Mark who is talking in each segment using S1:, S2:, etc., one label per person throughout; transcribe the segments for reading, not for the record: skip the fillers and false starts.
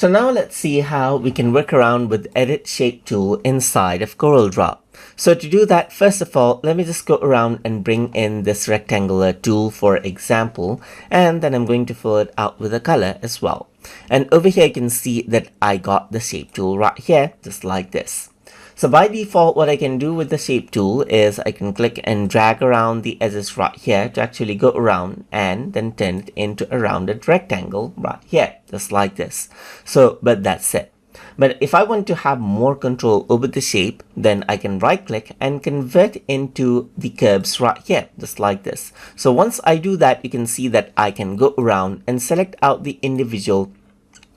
S1: So now let's see how we can work around with Edit Shape tool inside of Corel Draw. So to do that, first of all, let me just go around and bring in this rectangular tool for example, and then I'm going to fill it out with a color as well. And over here you can see that I got the shape tool right here, just like this. So by default, what I can do with the shape tool is I can click and drag around the edges right here to actually go around and then turn it into a rounded rectangle right here, just like this. So, but that's it. But if I want to have more control over the shape, then I can right click and convert into the curves right here, just like this. So once I do that, you can see that I can go around and select out the individual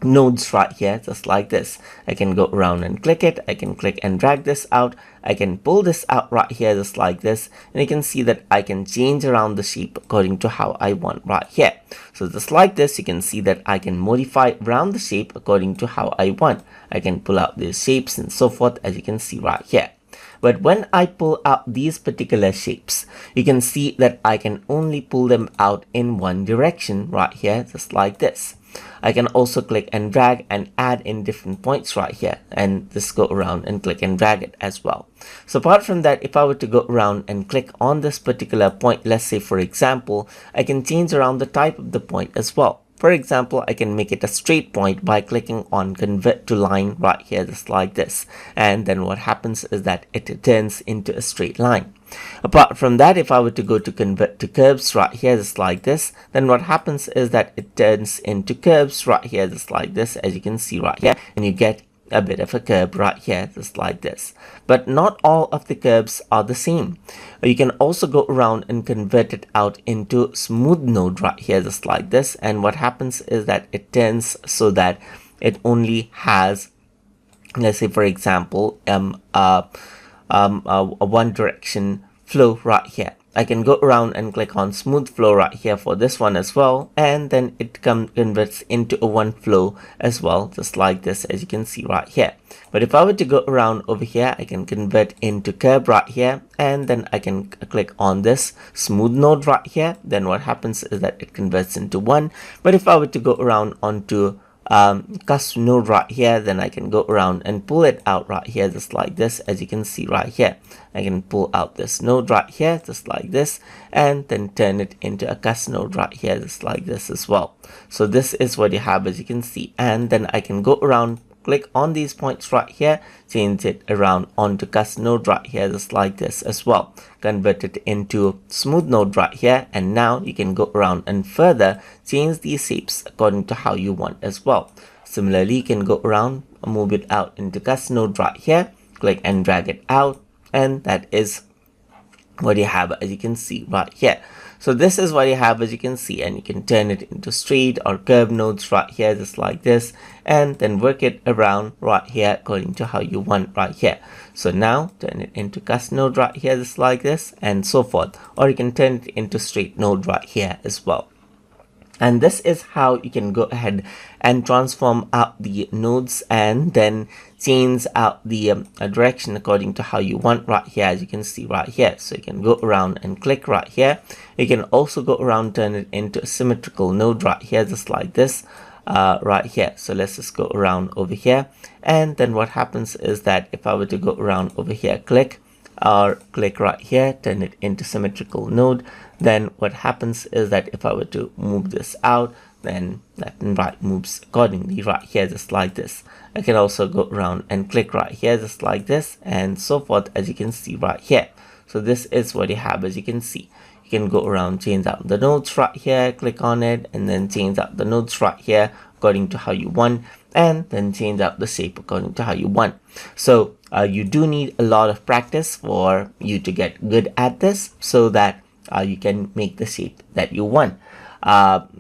S1: nodes right here, just like this. I can go around and click it. I can click and drag this out. I can pull this out right here, just like this. And you can see that I can change around the shape according to how I want right here. So just like this, you can see that I can modify around the shape according to how I want. I can pull out these shapes and so forth, as you can see right here. But when I pull out these particular shapes, you can see that I can only pull them out in one direction right here, just like this. I can also click and drag and add in different points right here and just go around and click and drag it as well. So apart from that, if I were to go around and click on this particular point, let's say for example, I can change around the type of the point as well. For example, I can make it a straight point by clicking on convert to line right here, just like this. And then what happens is that it turns into a straight line. Apart from that, if I were to go to convert to curves right here, just like this, then what happens is that it turns into curves right here, just like this, as you can see right here, and you get a bit of a curve right here, just like this. But not all of the curves are the same. You can also go around and convert it out into smooth node right here, just like this. And what happens is that it turns so that it only has, let's say for example, a one direction flow right here. I can go around and click on smooth flow right here for this one as well, and then it converts into a one flow as well, just like this, as you can see right here. But if I were to go around over here, I can convert into curve right here, and then I can click on this smooth node right here. Then what happens is that it converts into one. But if I were to go around onto custom node right here, then I can go around and pull it out right here, just like this, as you can see right here. I can pull out this node right here, just like this, and then turn it into a custom node right here, just like this as well. So this is what you have, as you can see. And then I can go around, click on these points right here, change it around onto custom node right here, just like this as well. Convert it into smooth node right here, and now you can go around and further change these shapes according to how you want as well. Similarly, you can go around, move it out into custom node right here, click and drag it out, and that is what you have, as you can see right here. So this is what you have, as you can see, and you can turn it into straight or curved nodes right here, just like this, and then work it around right here according to how you want right here. So now turn it into custom node right here, just like this, and so forth. Or you can turn it into straight node right here as well. And this is how you can go ahead and transform out the nodes and then change out the direction according to how you want right here, as you can see right here. So you can go around and click right here. You can also go around, turn it into a symmetrical node right here, just like this right here. So let's just go around over here. And then what happens is that if I were to go around over here, click right here, turn it into symmetrical node, then what happens is that if I were to move this out, then left and right moves accordingly right here, just like this. I can also go around and click right here, just like this, and so forth, as you can see right here. So this is what you have, as you can see. You can go around, change out the nodes right here, click on it, and then change out the nodes right here according to how you want, and then change out the shape according to how you want. So you do need a lot of practice for you to get good at this, so that you can make the shape that you want.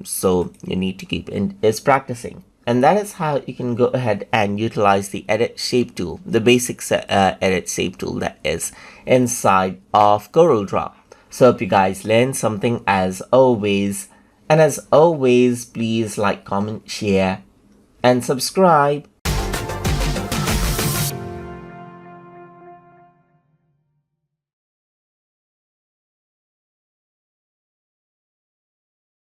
S1: So you need to keep practicing. And that is how you can go ahead and utilize the edit shape tool, the basic edit shape tool that is inside of Corel Draw. So hope you guys learned something as always. And as always, please like, comment, share, and subscribe.